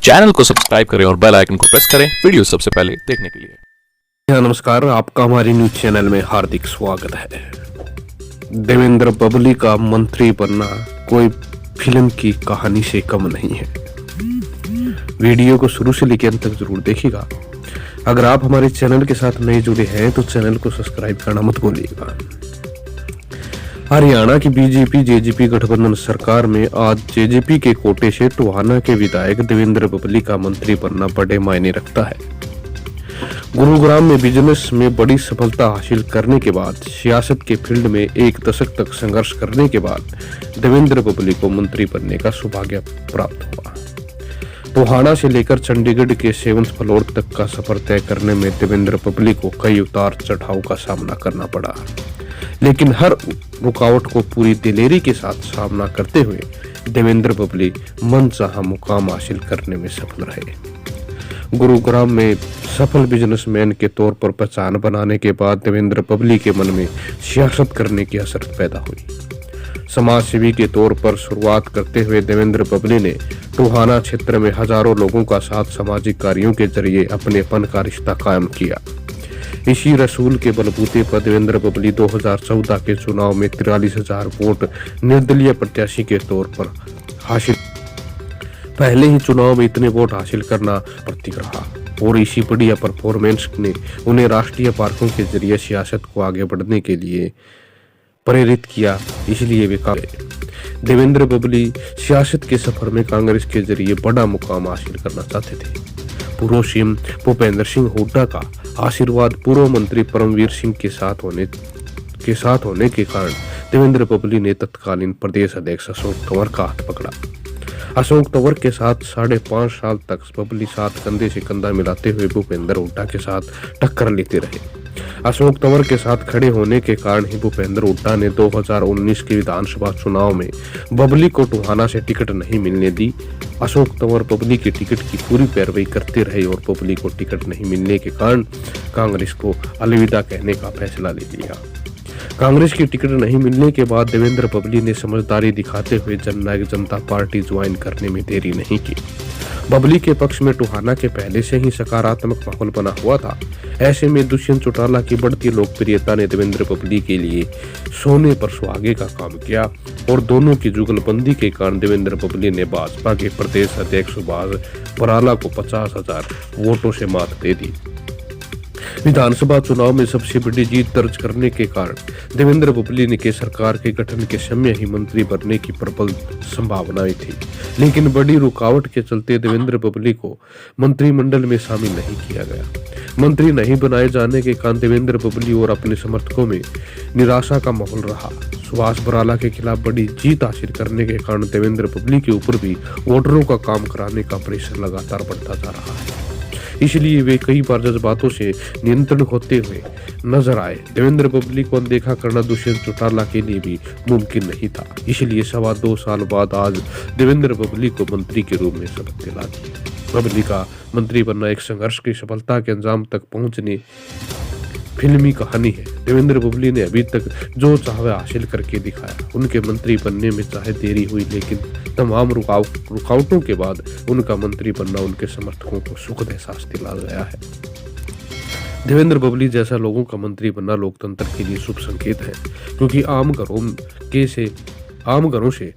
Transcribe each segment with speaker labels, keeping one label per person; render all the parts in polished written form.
Speaker 1: Channel को subscribe करें और बेल आइकन को प्रेस करें वीडियो सबसे पहले देखने के लिए।
Speaker 2: नमस्कार, आपका हमारी न्यूज चैनल में हार्दिक स्वागत है। देवेंद्र बबली का मंत्री बनना कोई फिल्म की कहानी से कम नहीं है। वीडियो को शुरू से लेकर अंत तक जरूर देखिएगा। अगर आप हमारे चैनल के साथ नए जुड़े हैं तो चैनल को सब्सक्राइब करना मत भूलिएगा। हरियाणा की बीजेपी जेजेपी गठबंधन सरकार में आज जेजेपी के कोटे से टोहाना के विधायक देवेंद्र बबली का मंत्री बनना बड़े मायने रखता है। गुरुग्राम में बिजनेस में बड़ी सफलता हासिल करने के बाद सियासत के फील्ड में एक दशक तक संघर्ष करने के बाद देवेंद्र बबली को मंत्री बनने का सौभाग्य प्राप्त हुआ। टोहाना से लेकर चंडीगढ़ के 7th फ्लोर तक का सफर तय करने में देवेंद्र बबली को कई उतार चढ़ाव का सामना करना पड़ा, लेकिन हर रुकावट को पूरी दिलेरी के साथ सामना करते हुए देवेंद्र बबली मनचाहा मुकाम हासिल करने में सफल रहे। गुरुग्राम में सफल बिजनेसमैन के तौर पर पहचान बनाने के बाद देवेंद्र बबली के मन में सियासत करने की हसरत पैदा हुई। समाज सेवी के तौर पर शुरुआत करते हुए देवेंद्र बबली ने टोहाना क्षेत्र में हजारों लोगों का साथ सामाजिक कार्यों के जरिए अपनेपन का रिश्ता कायम किया। इसी रसूल के बलबूते पर देवेंद्र बबली 2014 के चुनाव में 43,000 वोट निर्दलीय प्रत्याशी के तौर पर हासिल। पहले ही चुनाव में इतने वोट हासिल करना प्रतीक रहा और इसी बढ़िया परफॉर्मेंस ने उन्हें राष्ट्रीय पार्कों के जरिए सियासत को आगे बढ़ने के लिए प्रेरित किया। इसलिए वे देवेंद्र बबली सियासत के सफर में कांग्रेस के जरिए बड़ा मुकाम हासिल करना चाहते थे। पूर्व सीएम भूपेंद्र सिंह हुड्डा का आशीर्वाद पूर्व मंत्री परमवीर सिंह के साथ होने के कारण देवेंद्र बबली ने तत्कालीन प्रदेश अध्यक्ष अशोक तंवर का हाथ पकड़ा। अशोक तंवर के साथ 5.5 साल तक बबली साथ कंधे से कंधा मिलाते हुए भूपेंद्र हुड्डा के साथ टक्कर लेते रहे। अशोक तंवर के साथ खड़े होने के कारण ही भूपेंद्र हुड्डा ने 2019 के विधानसभा चुनाव में बबली को टोहाना से टिकट नहीं मिलने दी। अशोक तंवर बबली के टिकट की पूरी पैरवी करते रहे और बबली को टिकट नहीं मिलने के कारण कांग्रेस को अलविदा कहने का फैसला ले लिया। कांग्रेस की टिकट नहीं मिलने के बाद देवेंद्र बबली ने समझदारी दिखाते हुए जननायक जनता पार्टी ज्वाइन करने में देरी नहीं की। बबली के पक्ष में टोहाना के पहले से ही सकारात्मक माहौल बना हुआ था। ऐसे में दुष्यंत चौटाला की बढ़ती लोकप्रियता ने देवेंद्र बबली के लिए सोने पर सुहागे का काम किया और दोनों की जुगलबंदी के कारण देवेंद्र बबली ने भाजपा के प्रदेश अध्यक्ष सुभाष बराला को 50,000 वोटों से मात दे दी। विधानसभा चुनाव में सबसे बड़ी जीत दर्ज करने के कारण देवेंद्र बबली के सरकार के गठन के समय ही मंत्री बनने की प्रबल संभावनाएं थी, लेकिन बड़ी रुकावट के चलते देवेंद्र बबली को मंत्रिमंडल में शामिल नहीं किया गया। मंत्री नहीं बनाए जाने के कारण देवेंद्र बबली और अपने समर्थकों में निराशा का माहौल रहा। सुभाष बराला के खिलाफ बड़ी जीत हासिल करने के कारण देवेंद्र बबली के ऊपर भी वोटरों का काम कराने का प्रेशर लगातार बढ़ता जा रहा है। इसलिए वे कई बार जज्बातों से नियंत्रण होते हुए नजर आए। देवेंद्र बबली को अनदेखा करना दुष्यंत चौटाला के लिए भी मुमकिन नहीं था। इसलिए 2.25 साल बाद आज देवेंद्र बबली को मंत्री के रूप में शपथ दिला दी। बबली का मंत्री बनना एक संघर्ष की सफलता के अंजाम तक पहुंचने फिल्मी कहानी है। देवेंद्र बबली ने अभी तक जो चाहा हासिल करके दिखाया। उनके मंत्री बनने में चाहे देरी हुई, लेकिन तमाम रुकावटों के बाद उनका मंत्री बनना उनके समर्थकों को सुखद एहसास दिला गया है। देवेंद्र बबली जैसा लोगों का मंत्री बनना लोकतंत्र के लिए शुभ संकेत है, क्योंकि आम घरों से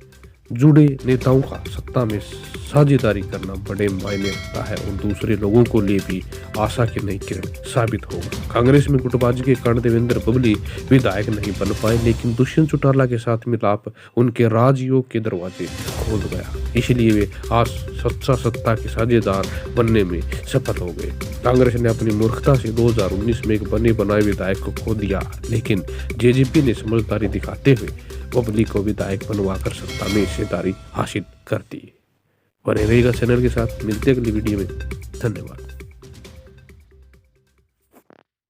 Speaker 2: जुड़े नेताओं का सत्ता में साझेदारी करना बड़े मायने रखता है और दूसरे लोगों को लिए भी आशा की नई किरण साबित होगा। कांग्रेस में गुटबाजी के कारण देवेंद्र बबली विधायक नहीं बन पाए, लेकिन दुष्यंत चौटाला के साथ मिलाप उनके राजयोग के दरवाजे खोल गया। इसलिए वे आज सत्ता के साझेदार बनने में सफल हो गए। कांग्रेस ने अपनी मूर्खता से 2019 में एक बने बनाए विधायक को खो दिया, लेकिन जेजेपी ने समझदारी दिखाते हुए बबली को विधायक बनवाकर सत्ता में हिस्सेदारी हासिल कर दी। बने रहेगा चैनल के साथ। मिलते अगली वीडियो में। धन्यवाद।